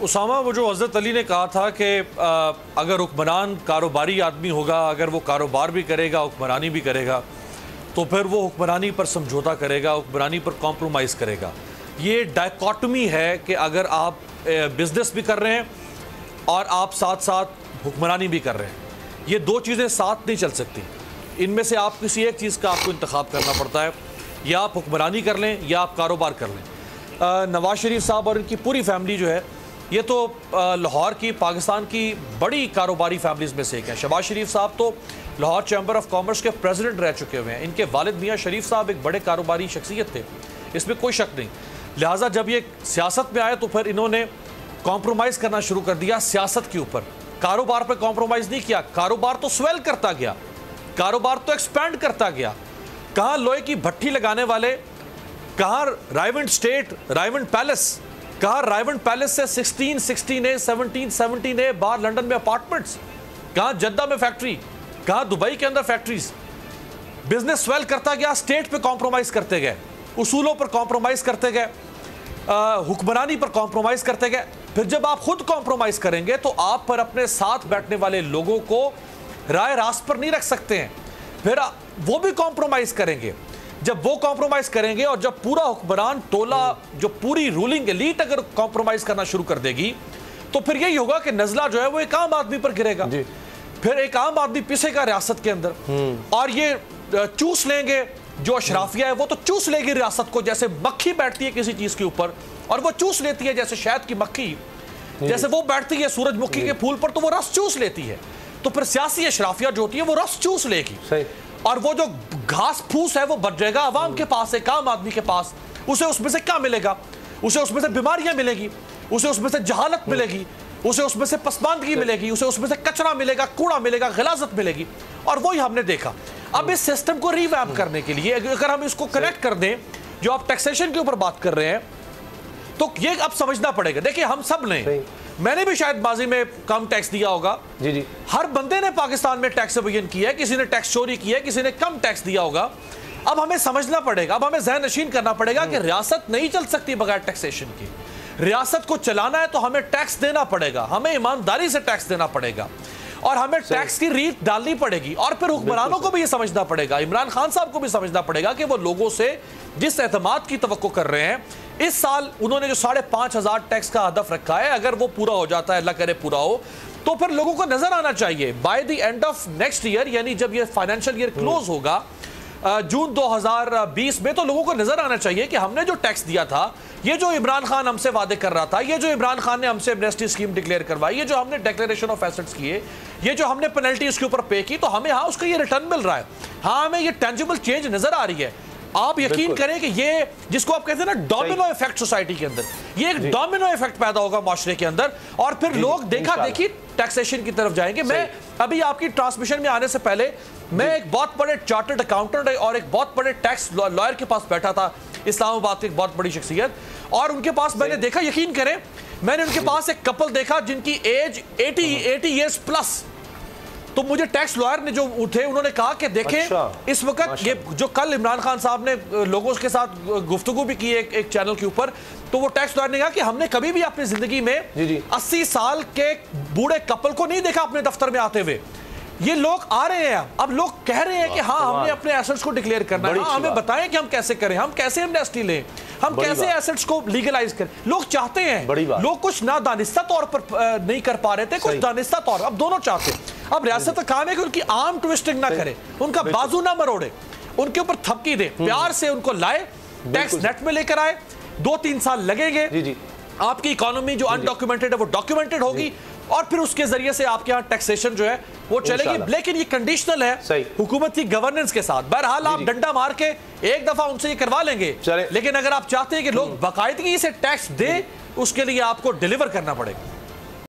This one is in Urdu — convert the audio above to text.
اسامہ، وہ جو حضرت علی نے کہا تھا کہ اگر حکمران کاروباری آدمی ہوگا، اگر وہ کاروبار بھی کرے گا حکمرانی بھی کرے گا، تو پھر وہ حکمرانی پر سمجھوتا کرے گا، حکمرانی پر کمپرومائز کرے گا. یہ ڈائیکاٹمی ہے کہ اگر آپ بزنس بھی کر رہے ہیں اور آپ ساتھ ساتھ حکمرانی بھی کر رہے ہیں، یہ دو چیزیں ساتھ نہیں چل سکتی. ان میں سے آپ کسی ایک چیز کا آپ کو انتخاب کرنا پڑتا ہے، یا آپ حکمرانی کر لیں یا آپ کاروبار کر لیں. نواز شریف صاحب اور ان کی پوری فیملی جو ہے، یہ تو لاہور کی، پاکستان کی بڑی کاروباری فیملیز میں سے ایک ہیں. شہباز شریف صاحب تو لاہور چیمبر آف کامرس کے پریزیڈنٹ رہ چکے ہوئے ہیں. ان کے والد میاں شریف صاحب ایک بڑے کاروباری شخصیت تھے، اس میں کوئی شک نہیں. لہٰذا جب یہ سیاست میں آئے تو پھر انہوں نے کمپرومائز کرنا شروع کر دیا سیاست کے اوپر. کاروبار پہ کمپرومائز نہیں کیا، کاروبار تو سویل کرتا گیا، کاروبار تو ایکسپینڈ کرتا گیا. کہاں لوہے کی بھٹی لگانے والے، کہاں رائیونڈ اسٹیٹ، رائیونڈ پیلس، کہاں رائیونڈ پیلس سے 16A 17A باہر لنڈن میں اپارٹمنٹس، کہاں جدہ میں فیکٹری، کہاں دبئی کے اندر فیکٹریز. بزنس سویل کرتا گیا، اسٹیٹ پہ کمپرومائز کرتے گئے، اصولوں پر کمپرومائز کرتے گئے، حکمرانی پر کمپرومائز کرتے گئے. پھر جب آپ خود کمپرومائز کریں گے تو آپ پر اپنے ساتھ بیٹھنے والے لوگوں کو رائے راست پر نہیں رکھ سکتے ہیں. پھر وہ بھی کمپرومائز کریں گے. جب وہ کمپرومائز کریں گے اور جب پورا حکمران ٹولہ، جو پوری رولنگ ایلیٹ اگر کمپرومائز کرنا شروع کر دے گی، تو پھر یہی ہوگا کہ نزلہ جو ہے وہ ایک عام آدمی پر گرے گا. پھر ایک عام آدمی پیسے گا ریاست کے اندر، اور یہ چوس لیں گے. جو اشرافیہ ہے وہ تو چوس لے گی ریاست کو، جیسے مکھی بیٹھتی ہے کسی چیز کے اوپر اور وہ چوس لیتی ہے، جیسے شہد کی مکھی، جیسے وہ بیٹھتی ہے سورج مکھی کے پھول پر تو وہ رس چوس لیتی ہے. تو پھر سیاسی اشرافیہ جو ہوتی ہے وہ رس چوس لے گی، اور وہ جو گھاس پھوس ہے وہ بچ جائے گا عوام کے پاس، ایک عام آدمی کے پاس. اسے اس میں سے کیا ملے گا؟ اسے اس میں سے بیماریاں ملے گی، اسے اس میں سے جہالت ملے گی، اسے اس میں سے پسماندگی ملے گی، اسے اس میں سے کچرا ملے گا، کوڑا ملے گا، غلاظت ملے گی. اور وہی ہم نے دیکھا. اب اس سسٹم کو ری ویمپ کرنے کے لیے اگر ہم اس کو کنیکٹ کر دیں، جو آپ ٹیکسیشن کے اوپر بات کر رہے ہیں، تو یہ اب سمجھنا پڑے گا. دیکھیں ہم سب نے، میں نے بھی شاید ماضی میں کم ٹیکس دیا ہوگا، ہر بندے نے پاکستان میں ٹیکس ایویژن کیا ہے، کسی نے ٹیکس چوری کی ہے، کسی نے کم ٹیکس دیا ہوگا. اب ہمیں سمجھنا پڑے گا، اب ہمیں ذہن نشین کرنا پڑے گا کہ ریاست نہیں چل سکتی بغیر ٹیکسیشن کی. ریاست کو چلانا ہے تو ہمیں ٹیکس دینا پڑے گا، ہمیں ایمانداری سے ٹیکس دینا پڑے گا، اور ہمیں ٹیکس کی ریت ڈالنی پڑے گی. اور پھر حکمرانوں کو بھی یہ سمجھنا پڑے گا، عمران خان صاحب کو بھی سمجھنا پڑے گا کہ وہ لوگوں سے جس اعتماد کی توقع کر رہے ہیں، اس سال انہوں نے جو 5,500 ٹیکس کا ہدف رکھا ہے، اگر وہ پورا ہو جاتا ہے، اللہ کرے پورا ہو، تو پھر لوگوں کو نظر آنا چاہیے by the end of next year, یعنی جب یہ فائنینشل ایئر کلوز ہوگا جون 2020 میں، تو لوگوں کو نظر آنا چاہیے کہ ہم نے جو ٹیکس دیا تھا، یہ جو عمران خان ہم سے وعدے کر رہا تھا، یہ جو عمران خان نے ہم سے ایمنسٹی اسکیم ڈکلیئر کروائی، یہ جو ہم نے ڈیکلیریشن آف ایسٹس کیے، یہ جو ہم نے پینلٹی اس کے اوپر پے کی، تو ہمیں ہاں اس کا یہ ریٹرن مل رہا ہے، ہاں ہمیں یہ ٹینجیبل چینج نظر آ رہی ہے. آپ یقین کریں کہ یہ جس کو آپ کہتے ہیں نا ڈومینو ایفیکٹ سوسائٹی کے اندر، یہ ایک ڈومینو ایفیکٹ پیدا ہوگا معاشرے کے اندر، اور پھر لوگ دیکھا دیکھی ٹیکسیشن کی طرف جائیں گے. میں ابھی آپ کی ٹرانسمیشن میں آنے سے پہلے میں ایک بہت بڑے چارٹرڈ اکاؤنٹنٹ اور ایک بہت بڑے ٹیکس لائر کے پاس بیٹھا تھا، اسلام آباد کی ایک بہت بڑی شخصیت، اور ان کے پاس میں نے دیکھا، یقین کریں میں نے ان کے پاس ایک کپل دیکھا جن کی ایج 80 ایئرز پلس. تو مجھے ٹیکس لائر نے جو اٹھے، انہوں نے کہا کہ دیکھیں اس وقت یہ جو کل عمران خان صاحب نے لوگوں کے ساتھ گفتگو بھی کی ایک چینل کے اوپر، تو وہ ٹیکس لائر نے کہا کہ ہم نے کبھی بھی اپنی زندگی میں 80 سال کے بوڑھے کپل کو نہیں دیکھا اپنے دفتر میں آتے ہوئے. یہ لوگ آ رہے ہیں، اب لوگ کہہ رہے ہیں کہ ہاں ہم نے اپنے ایسٹس کو ڈکلیئر کرنا ہے، ہاں ہمیں بتائیں کہ ہم کیسے کریں، ہم کیسے ایمنسٹی لیں، ہم کیسے ایسٹس کو لیگلائز کریں. لوگ چاہتے ہیں، لوگ کچھ نادانستہ طور پر نہیں کر پا رہے تھے، کچھ دانستہ طور، اب دونوں چاہتے ہیں. اب ریاست کا کام ہے کہ ان کی آرم ٹویسٹنگ نہ کرے، ان کا بازو نہ مروڑے، ان کے اوپر تھپکی دے، پیار سے ان کو لائے، ٹیکس نیٹ میں لے کر آئے. 2-3 سال لگیں گے، آپ کی اکانومی جو انڈاکیومنٹڈ ہے وہ ڈاکیومنٹڈ ہوگی، اور پھر اس کے ذریعے سے آپ کے ہاں ٹیکسیشن جو ہے وہ چلے گی. لیکن یہ کنڈیشنل ہے حکومت کی گورننس کے ساتھ. بہرحال آپ ڈنڈا مار کے ایک دفعہ ان سے یہ کروا لیں گے، لیکن اگر آپ چاہتے ہیں کہ لوگ باقاعدگی سے ٹیکس دیں، اس کے لیے آپ کو ڈیلیور کرنا پڑے گا.